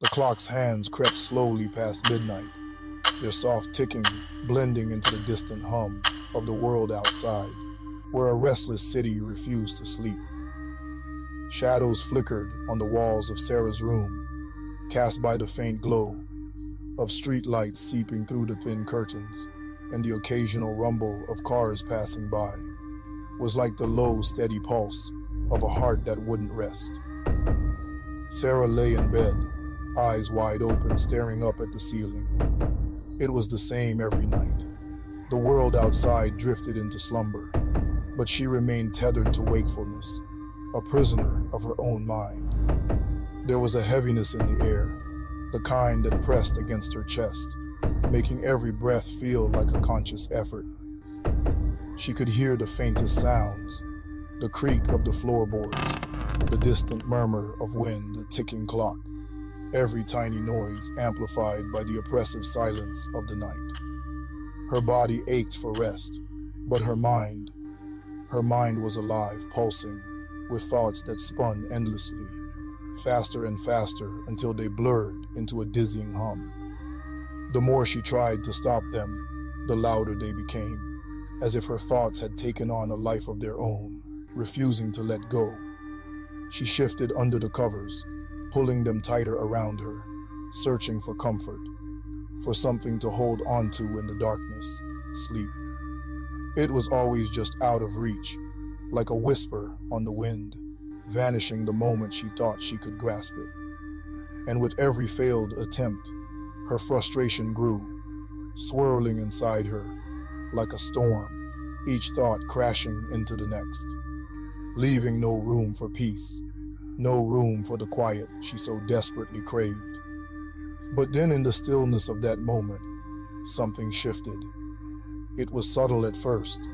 The clock's hands crept slowly past midnight, their soft ticking blending into the distant hum of the world outside, where a restless city refused to sleep. Shadows flickered on the walls of Sarah's room, cast by the faint glow of street lights seeping through the thin curtains, and the occasional rumble of cars passing by was like the low, steady pulse of a heart that wouldn't rest. Sarah lay in bed, eyes wide open, staring up at the ceiling. It was the same every night. The world outside drifted into slumber, but she remained tethered to wakefulness, a prisoner of her own mind. There was a heaviness in the air, the kind that pressed against her chest, making every breath feel like a conscious effort. She could hear the faintest sounds, the creak of the floorboards, the distant murmur of wind, the ticking clock, every tiny noise amplified by the oppressive silence of the night. Her body ached for rest, but her mind was alive, pulsing, with thoughts that spun endlessly, faster and faster until they blurred into a dizzying hum. The more she tried to stop them, the louder they became, as if her thoughts had taken on a life of their own, refusing to let go. She shifted under the covers, pulling them tighter around her, searching for comfort, for something to hold onto in the darkness, sleep. It was always just out of reach, like a whisper on the wind, vanishing the moment she thought she could grasp it. And with every failed attempt, her frustration grew, swirling inside her like a storm, each thought crashing into the next, leaving no room for peace, no room for the quiet she so desperately craved. But then in the stillness of that moment, something shifted. It was subtle at first,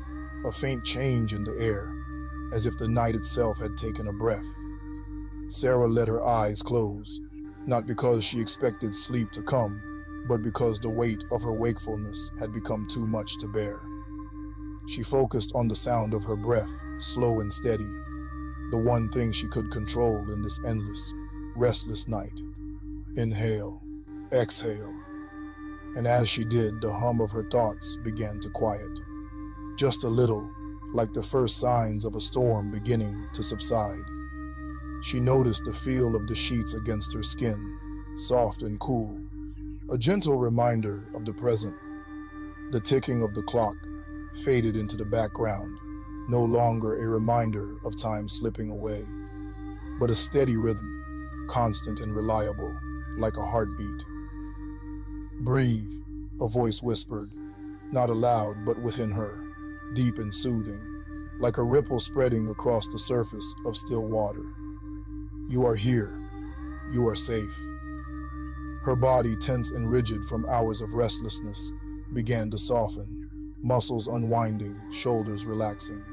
a faint change in the air, as if the night itself had taken a breath. Sarah let her eyes close, not because she expected sleep to come, but because the weight of her wakefulness had become too much to bear. She focused on the sound of her breath, slow and steady, the one thing she could control in this endless, restless night. Inhale, exhale. And as she did, the hum of her thoughts began to quiet. Just a little, like the first signs of a storm beginning to subside. She noticed the feel of the sheets against her skin, soft and cool, a gentle reminder of the present. The ticking of the clock faded into the background, no longer a reminder of time slipping away, but a steady rhythm, constant and reliable, like a heartbeat. Breathe, a voice whispered, not aloud but within her, deep and soothing, like a ripple spreading across the surface of still water. You are here. You are safe. Her body, tense and rigid from hours of restlessness, began to soften, muscles unwinding, shoulders relaxing.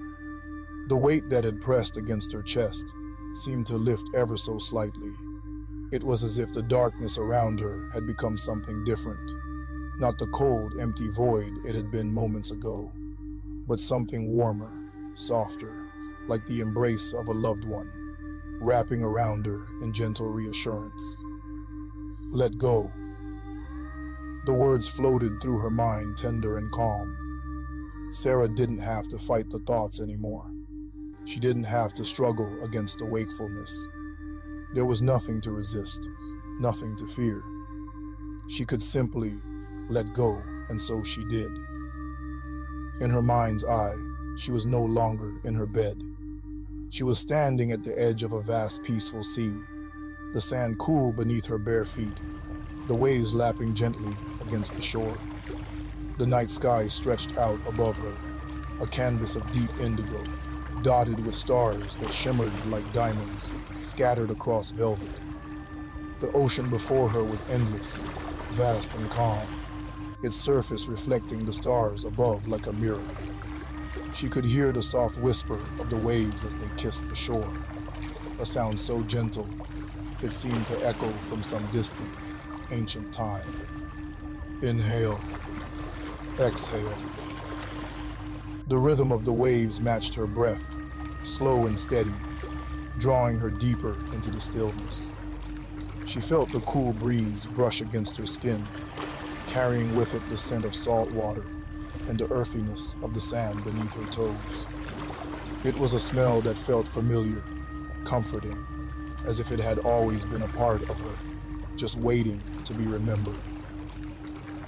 The weight that had pressed against her chest seemed to lift ever so slightly. It was as if the darkness around her had become something different, not the cold, empty void it had been moments ago, but something warmer, softer, like the embrace of a loved one, wrapping around her in gentle reassurance. Let go. The words floated through her mind, tender and calm. Sarah didn't have to fight the thoughts anymore. She didn't have to struggle against the wakefulness. There was nothing to resist, nothing to fear. She could simply let go, and so she did. In her mind's eye, she was no longer in her bed. She was standing at the edge of a vast, peaceful sea, the sand cool beneath her bare feet, the waves lapping gently against the shore. The night sky stretched out above her, a canvas of deep indigo, dotted with stars that shimmered like diamonds, scattered across velvet. The ocean before her was endless, vast and calm, its surface reflecting the stars above like a mirror. She could hear the soft whisper of the waves as they kissed the shore, a sound so gentle it seemed to echo from some distant, ancient time. Inhale, exhale. The rhythm of the waves matched her breath, slow and steady, drawing her deeper into the stillness. She felt the cool breeze brush against her skin, carrying with it the scent of salt water and the earthiness of the sand beneath her toes. It was a smell that felt familiar, comforting, as if it had always been a part of her, just waiting to be remembered.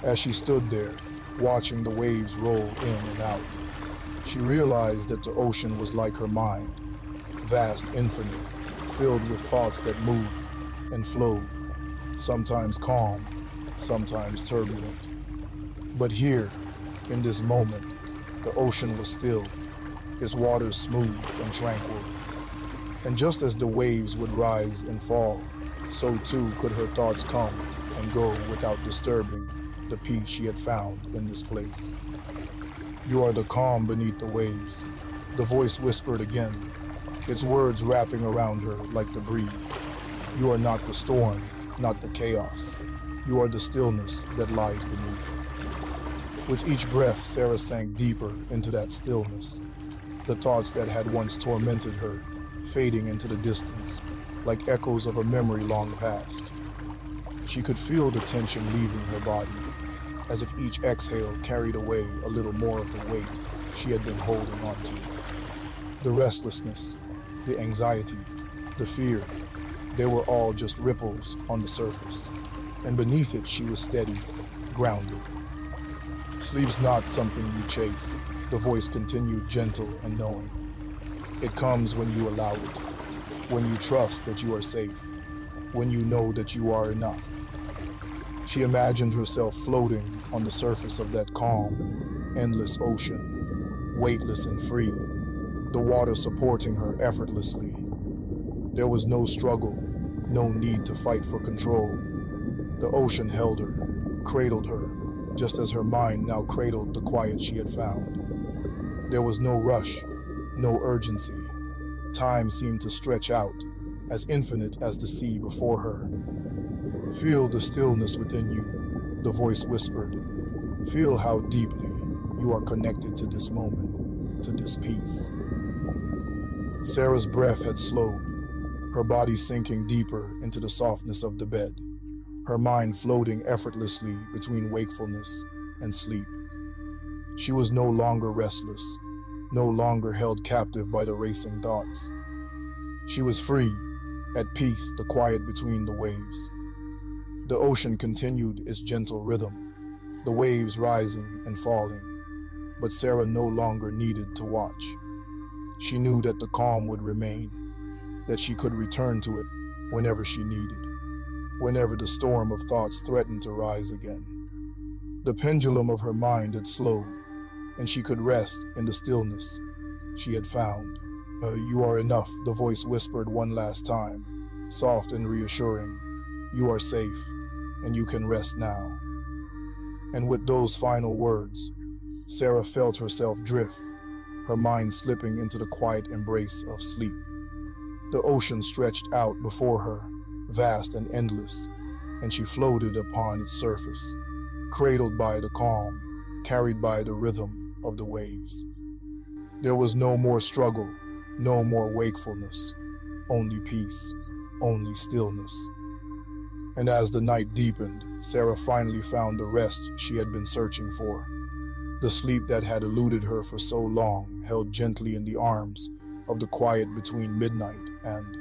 As she stood there, watching the waves roll in and out, she realized that the ocean was like her mind, vast, infinite, filled with thoughts that moved and flowed, sometimes calm, sometimes turbulent. But here, in this moment, the ocean was still, its waters smooth and tranquil. And just as the waves would rise and fall, so too could her thoughts come and go without disturbing the peace she had found in this place. "You are the calm beneath the waves," the voice whispered again, its words wrapping around her like the breeze. "You are not the storm, not the chaos. You are the stillness that lies beneath." With each breath, Sarah sank deeper into that stillness, the thoughts that had once tormented her fading into the distance, like echoes of a memory long past. She could feel the tension leaving her body, as if each exhale carried away a little more of the weight she had been holding onto. The restlessness, the anxiety, the fear, they were all just ripples on the surface, and beneath it she was steady, grounded. "Sleep's not something you chase," the voice continued, gentle and knowing. "It comes when you allow it, when you trust that you are safe, when you know that you are enough." She imagined herself floating on the surface of that calm, endless ocean, weightless and free, the water supporting her effortlessly. There was no struggle, no need to fight for control. The ocean held her, cradled her, just as her mind now cradled the quiet she had found. There was no rush, no urgency. Time seemed to stretch out, as infinite as the sea before her. "Feel the stillness within you," the voice whispered. "Feel how deeply you are connected to this moment, to this peace." Sarah's breath had slowed, her body sinking deeper into the softness of the bed, her mind floating effortlessly between wakefulness and sleep. She was no longer restless, no longer held captive by the racing thoughts. She was free, at peace, the quiet between the waves. The ocean continued its gentle rhythm, the waves rising and falling, but Sarah no longer needed to watch. She knew that the calm would remain, that she could return to it whenever she needed, whenever the storm of thoughts threatened to rise again. The pendulum of her mind had slowed, and she could rest in the stillness she had found. "You are enough," the voice whispered one last time, soft and reassuring. "You are safe, and you can rest now." And with those final words, Sarah felt herself drift, her mind slipping into the quiet embrace of sleep. The ocean stretched out before her, vast and endless, and she floated upon its surface, cradled by the calm, carried by the rhythm of the waves. There was no more struggle, no more wakefulness, only peace, only stillness. And as the night deepened, Sarah finally found the rest she had been searching for. The sleep that had eluded her for so long, held gently in the arms of the quiet between midnight and